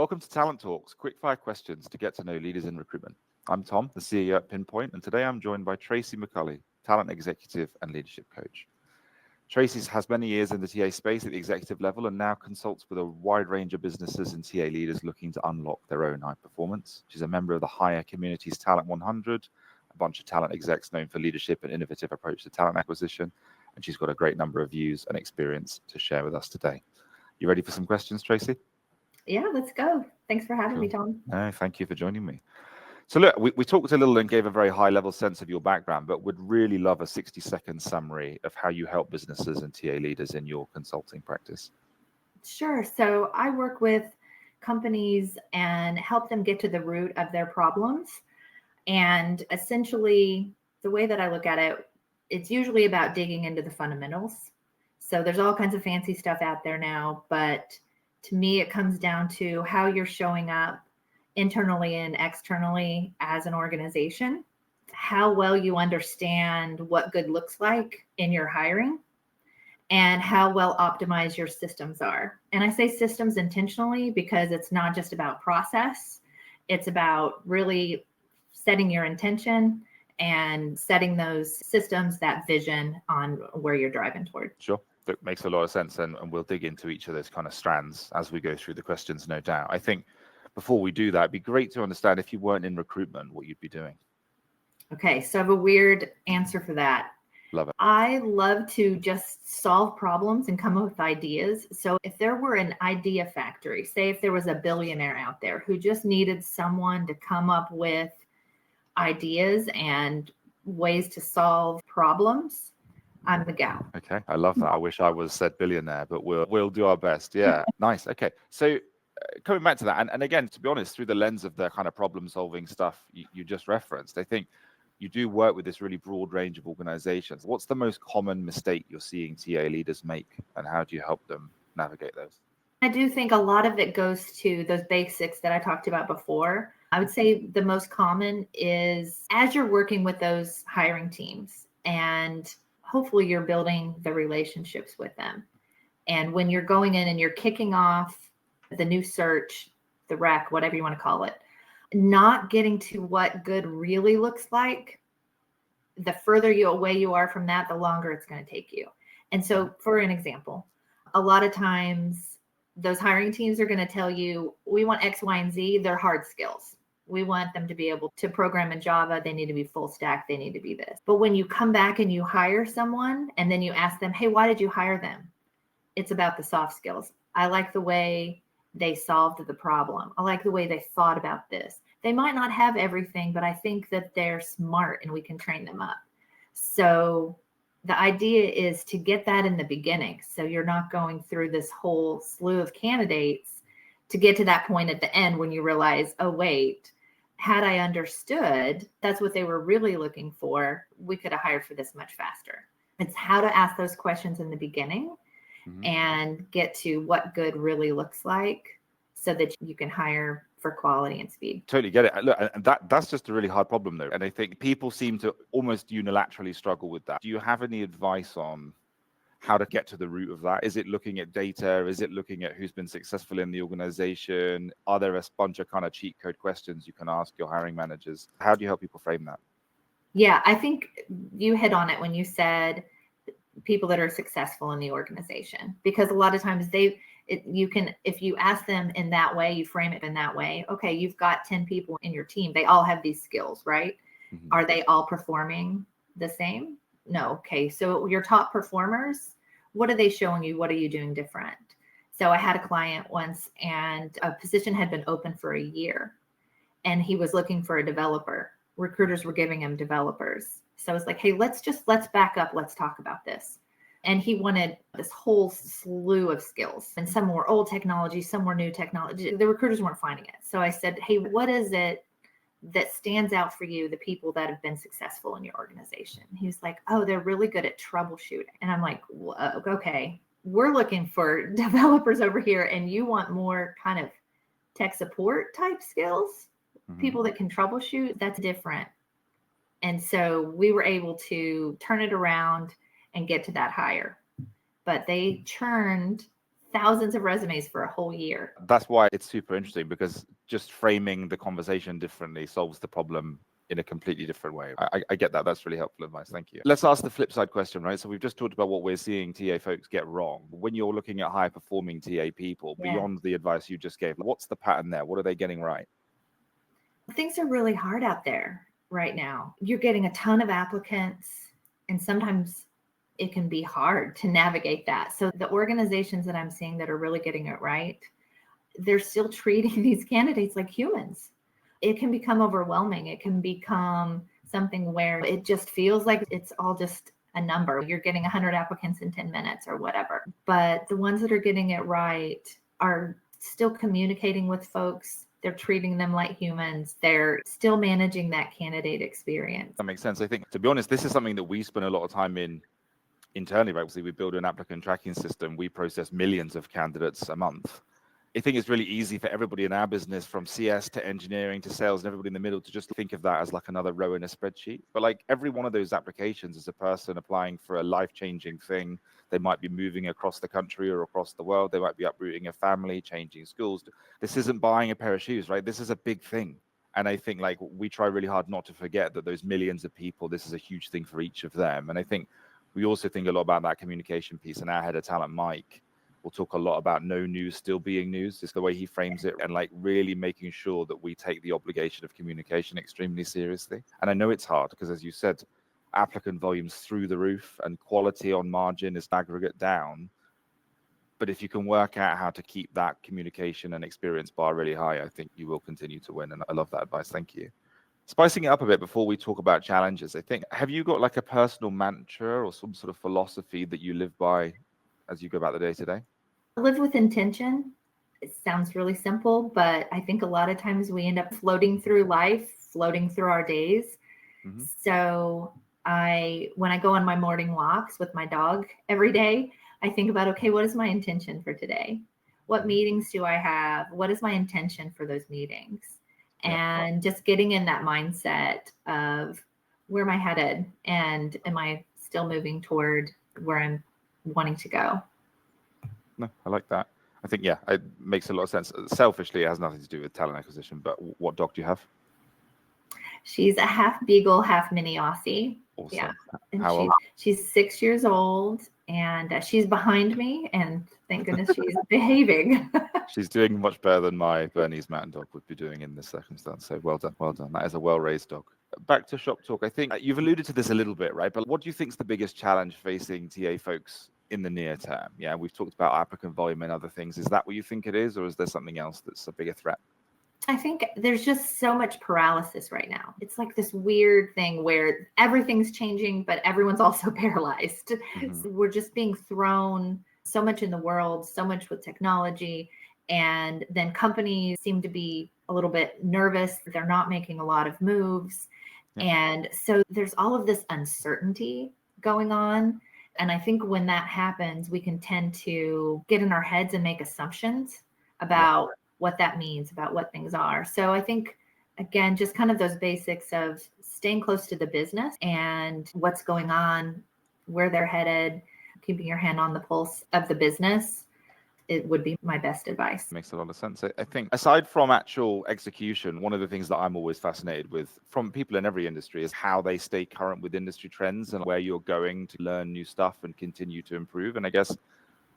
Welcome to Talent Talks, quick fire questions to get to know leaders in recruitment. I'm Tom, the CEO at Pinpoint, and today I'm joined by Traci McCulley, talent executive and leadership coach. Traci has many years in the TA space at the executive level and now consults with a wide range of businesses and TA leaders looking to unlock their own high performance. She's a member of the Hire Community's Talent 100, a bunch of talent execs known for leadership and innovative approach to talent acquisition, and she's got a great number of views and experience to share with us today. You ready for some questions, Traci? Yeah, let's go. Thanks for having me, Tom. No, thank you for joining me. So look, we talked a little and gave a very high-level sense of your background, but would really love a 60-second summary of how you help businesses and TA leaders in your consulting practice. Sure. So I work with companies and help them get to the root of their problems. And essentially, the way that I look at it, it's usually about digging into the fundamentals. So there's all kinds of fancy stuff out there now, but to me, it comes down to how you're showing up internally and externally as an organization, how well you understand what good looks like in your hiring, and how well optimized your systems are. And I say systems intentionally because it's not just about process. It's about really setting your intention and setting those systems, that vision on where you're driving toward. Sure. That makes a lot of sense, and we'll dig into each of those kind of strands as we go through the questions, no doubt. I think before we do that, it'd be great to understand, if you weren't in recruitment, what you'd be doing. Okay, so I have a weird answer for that. Love it. I love to just solve problems and come up with ideas. So if there were an idea factory, say if there was a billionaire out there who just needed someone to come up with ideas and ways to solve problems, I'm the gal. Okay, I love that. I wish I was said billionaire, but we'll do our best. Yeah, nice. Okay, so coming back to that, and again, to be honest, through the lens of the kind of problem-solving stuff you just referenced, I think you do work with this really broad range of organizations. What's the most common mistake you're seeing TA leaders make, and how do you help them navigate those? I do think a lot of it goes to those basics that I talked about before. I would say the most common is as you're working with those hiring teams, and hopefully you're building the relationships with them. And when you're going in and you're kicking off the new search, the rec, whatever you want to call it, not getting to what good really looks like, the further away you are from that, the longer it's going to take you. And so for an example, a lot of times those hiring teams are going to tell you, we want X, Y, and Z. They're hard skills. We want them to be able to program in Java. They need to be full stack. They need to be this. But when you come back and you hire someone and then you ask them, hey, why did you hire them? It's about the soft skills. I like the way they solved the problem. I like the way they thought about this. They might not have everything, but I think that they're smart and we can train them up. So the idea is to get that in the beginning. So you're not going through this whole slew of candidates to get to that point at the end when you realize, oh, wait, had I understood that's what they were really looking for, we could have hired for this much faster. It's how to ask those questions in the beginning and get to what good really looks like so that you can hire for quality and speed. Totally get it. Look, and that's just a really hard problem, though. And I think people seem to almost unilaterally struggle with that. Do you have any advice on how to get to the root of that? Is it looking at data? Is it looking at who's been successful in the organization? Are there a bunch of kind of cheat code questions you can ask your hiring managers? How do you help people frame that? Yeah, I think you hit on it when you said people that are successful in the organization, because a lot of times you can, if you ask them in that way, you frame it in that way. Okay, you've got 10 people in your team. They all have these skills, right? Are they all performing the same? No. Okay. So your top performers, what are they showing you? What are you doing different? So I had a client once and a position had been open for a year and he was looking for a developer. Recruiters were giving him developers. So I was like, hey, let's back up. Let's talk about this. And he wanted this whole slew of skills, and some were old technology, some were new technology. The recruiters weren't finding it. So I said, hey, what is it that stands out for you, the people that have been successful in your organization? He was like, oh, they're really good at troubleshooting. And I'm like, okay, we're looking for developers over here and you want more kind of tech support type skills, people that can troubleshoot. That's different. And so we were able to turn it around and get to that hire. But they churned thousands of resumes for a whole year. That's why it's super interesting, because just framing the conversation differently solves the problem in a completely different way. I get that. That's really helpful advice. Thank you. Let's ask the flip side question, right? So we've just talked about what we're seeing TA folks get wrong. When you're looking at high performing TA people, beyond the advice you just gave, what's the pattern there? What are they getting right? Things are really hard out there right now. You're getting a ton of applicants, and sometimes it can be hard to navigate that. So the organizations that I'm seeing that are really getting it right, they're still treating these candidates like humans. It can become overwhelming. It can become something where it just feels like it's all just a number. You're getting 100 applicants in 10 minutes or whatever. But the ones that are getting it right are still communicating with folks. They're treating them like humans. They're still managing that candidate experience. That makes sense. I think, to be honest, this is something that we spend a lot of time in internally. Right? Obviously, we build an applicant tracking system. We process millions of candidates a month. I think it's really easy for everybody in our business, from CS to engineering to sales and everybody in the middle, to just think of that as like another row in a spreadsheet. But like every one of those applications is a person applying for a life-changing thing. They might be moving across the country or across the world. They might be uprooting a family, changing schools. This isn't buying a pair of shoes, right? This is a big thing. And I think like we try really hard not to forget that those millions of people, this is a huge thing for each of them. And I think we also think a lot about that communication piece. And our head of talent, Mike, we'll talk a lot about no news still being news, just the way he frames it, and like really making sure that we take the obligation of communication extremely seriously. And I know it's hard because, as you said, applicant volumes through the roof and quality on margin is aggregate down. But if you can work out how to keep that communication and experience bar really high, I think you will continue to win. And I love that advice. Thank you. Spicing it up a bit before we talk about challenges, I think, have you got like a personal mantra or some sort of philosophy that you live by as you go about the day to day? Live with intention. It sounds really simple, but I think a lot of times we end up floating through life, floating through our days. Mm-hmm. So when I go on my morning walks with my dog every day, I think about, okay, what is my intention for today? What meetings do I have? What is my intention for those meetings? And just getting in that mindset of where am I headed? And am I still moving toward where I'm wanting to go? No, I like that. I think, yeah, it makes a lot of sense. Selfishly, it has nothing to do with talent acquisition, but what dog do you have? She's a half Beagle, half Mini Aussie. Awesome. Yeah. And how old? She's 6 years old, and she's behind me, and thank goodness she's behaving. She's doing much better than my Bernese Mountain Dog would be doing in this circumstance. So well done, well done. That is a well-raised dog. Back to shop talk. I think you've alluded to this a little bit, right? But what do you think is the biggest challenge facing TA folks in the near term? Yeah, we've talked about applicant volume and other things. Is that what you think it is, or is there something else that's a bigger threat? I think there's just so much paralysis right now. It's like this weird thing where everything's changing, but everyone's also paralyzed. Mm-hmm. So we're just being thrown so much in the world, so much with technology. And then companies seem to be a little bit nervous. They're not making a lot of moves. Yeah. And so there's all of this uncertainty going on. And I think when that happens, we can tend to get in our heads and make assumptions about what that means, about what things are. So I think, again, just kind of those basics of staying close to the business and what's going on, where they're headed, keeping your hand on the pulse of the business, it would be my best advice. Makes a lot of sense. I think aside from actual execution, one of the things that I'm always fascinated with from people in every industry is how they stay current with industry trends and where you're going to learn new stuff and continue to improve. And I guess,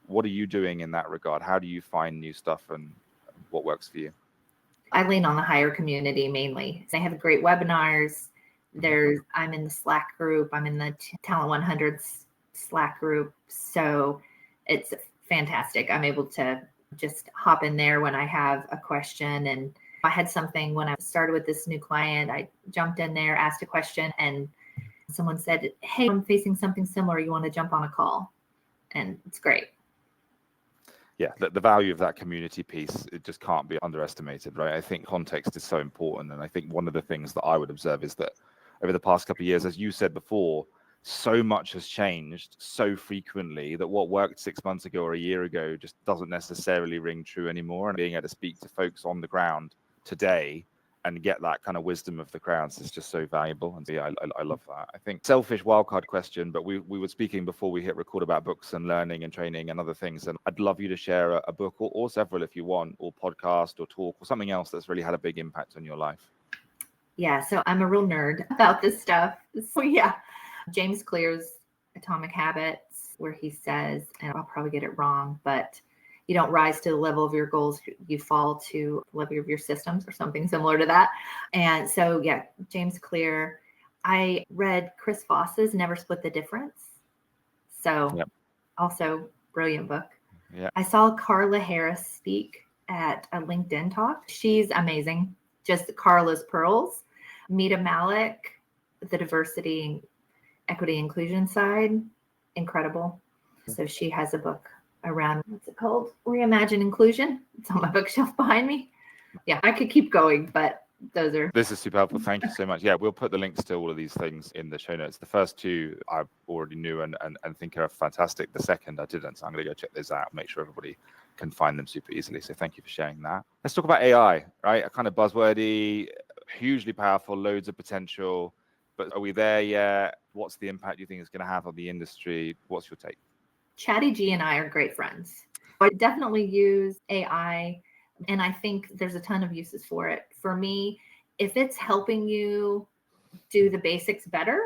what are you doing in that regard? How do you find new stuff and what works for you? I lean on the hire community mainly. They have great webinars. I'm in the Slack group. I'm in the Talent 100 Slack group. So it's fantastic. I'm able to just hop in there when I have a question. And I had something when I started with this new client, I jumped in there, asked a question, and someone said, hey, I'm facing something similar. You want to jump on a call? And it's great. Yeah, the value of that community piece, it just can't be underestimated, right? I think context is so important. And I think one of the things that I would observe is that over the past couple of years, as you said before, so much has changed so frequently that what worked 6 months ago or a year ago just doesn't necessarily ring true anymore. And being able to speak to folks on the ground today and get that kind of wisdom of the crowds is just so valuable. And so, yeah, I love that. I think selfish wildcard question, but we were speaking before we hit record about books and learning and training and other things. And I'd love you to share a book or several if you want, or podcast or talk or something else that's really had a big impact on your life. Yeah, so I'm a real nerd about this stuff. So yeah, James Clear's Atomic Habits, where he says, and I'll probably get it wrong, but you don't rise to the level of your goals, you fall to the level of your systems, or something similar to that. And so, yeah, James Clear. I read Chris Voss's Never Split the Difference. So also brilliant book. Yeah. I saw Carla Harris speak at a LinkedIn talk. She's amazing. Just Carla's pearls. Mita Malik, the diversity, equity, inclusion side, incredible. So she has a book around, what's it called? Reimagine Inclusion. It's on my bookshelf behind me. Yeah, I could keep going, but those are. This is super helpful. Thank you so much. Yeah, we'll put the links to all of these things in the show notes. The first two I already knew and think are fantastic. The second I didn't, so I'm going to go check those out, make sure everybody can find them super easily. So thank you for sharing that. Let's talk about AI, right? A kind of buzzwordy, hugely powerful, loads of potential. But are we there yet? What's the impact you think it's going to have on the industry? What's your take? Chatty G and I are great friends. I definitely use AI, and I think there's a ton of uses for it. For me, if it's helping you do the basics better,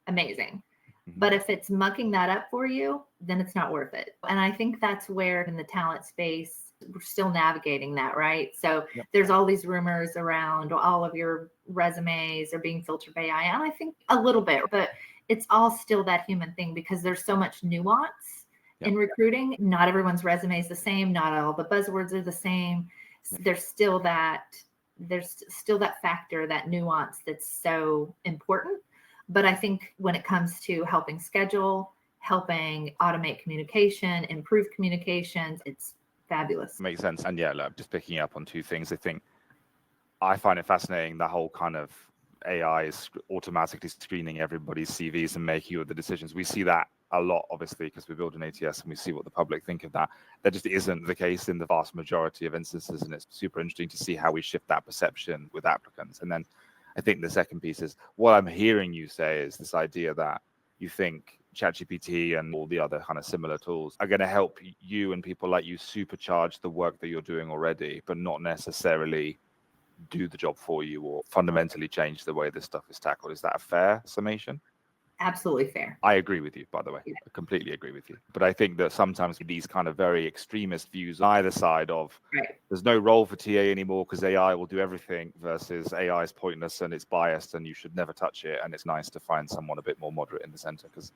amazing. But if it's mucking that up for you, then it's not worth it. And I think that's where in the talent space, we're still navigating that, right? So there's all these rumors around all of your resumes are being filtered by AI. And I think a little bit, but it's all still that human thing, because there's so much nuance in recruiting. Not everyone's resume is the same. Not all the buzzwords are the same. There's still that factor, that nuance that's so important. But I think when it comes to helping schedule, helping automate communication, improve communications, it's fabulous. Makes sense. And yeah, look, just picking up on two things. I think I find it fascinating, the whole kind of AI is automatically screening everybody's CVs and making all the decisions. We see that a lot, obviously, because we build an ATS and we see what the public think of that. That just isn't the case in the vast majority of instances. And it's super interesting to see how we shift that perception with applicants. And then I think the second piece is what I'm hearing you say is this idea that you think ChatGPT and all the other kind of similar tools are going to help you and people like you supercharge the work that you're doing already, but not necessarily do the job for you or fundamentally change the way this stuff is tackled. Is that a fair summation? Absolutely fair. I agree with you, by the way. Yeah. I completely agree with you. But I think that sometimes these kind of very extremist views on either side of there's no role for TA anymore because AI will do everything, versus AI is pointless and it's biased and you should never touch it. And it's nice to find someone a bit more moderate in the center, because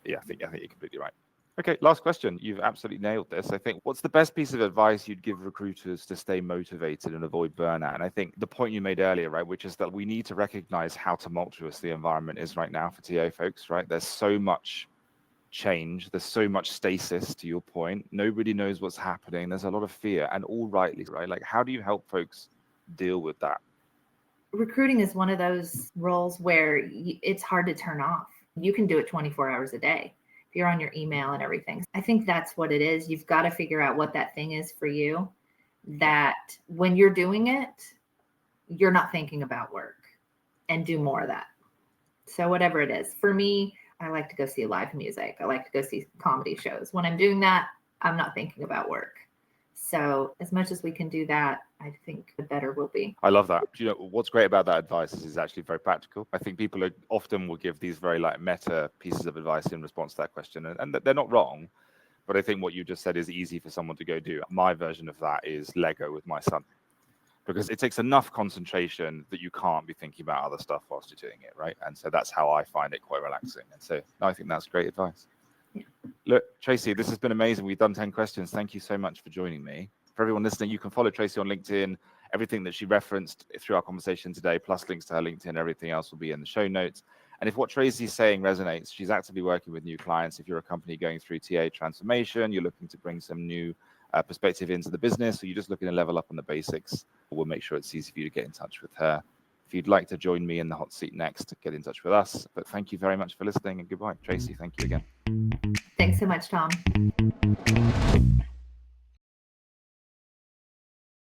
I think you're completely right. Okay, last question. You've absolutely nailed this. I think, what's the best piece of advice you'd give recruiters to stay motivated and avoid burnout? And I think the point you made earlier, right, which is that we need to recognize how tumultuous the environment is right now for TA folks, right? There's so much change. There's so much stasis, to your point. Nobody knows what's happening. There's a lot of fear, and all rightly, right? Like, how do you help folks deal with that? Recruiting is one of those roles where it's hard to turn off. You can do it 24 hours a day. If you're on your email and everything. I think that's what it is. You've got to figure out what that thing is for you, that when you're doing it, you're not thinking about work, and do more of that. So whatever it is. For me, I like to go see live music. I like to go see comedy shows. When I'm doing that, I'm not thinking about work. So as much as we can do that, I think the better we'll be. I love that. You know, what's great about that advice is it's actually very practical. I think people often will give these very like meta pieces of advice in response to that question, and they're not wrong. But I think what you just said is easy for someone to go do. My version of that is Lego with my son, because it takes enough concentration that you can't be thinking about other stuff whilst you're doing it, right? And so that's how I find it quite relaxing. And so I think that's great advice. Yeah. Look, Traci, this has been amazing. We've done 10 questions. Thank you so much for joining me. For everyone listening, you can follow Traci on LinkedIn. Everything that she referenced through our conversation today, plus links to her LinkedIn, everything else will be in the show notes. And if what Traci's saying resonates, she's actively working with new clients. If you're a company going through TA transformation, you're looking to bring some new perspective into the business, or you're just looking to level up on the basics, we'll make sure it's easy for you to get in touch with her. If you'd like to join me in the hot seat next, get in touch with us. But thank you very much for listening, and goodbye. Traci, thank you again. Thanks so much, Tom.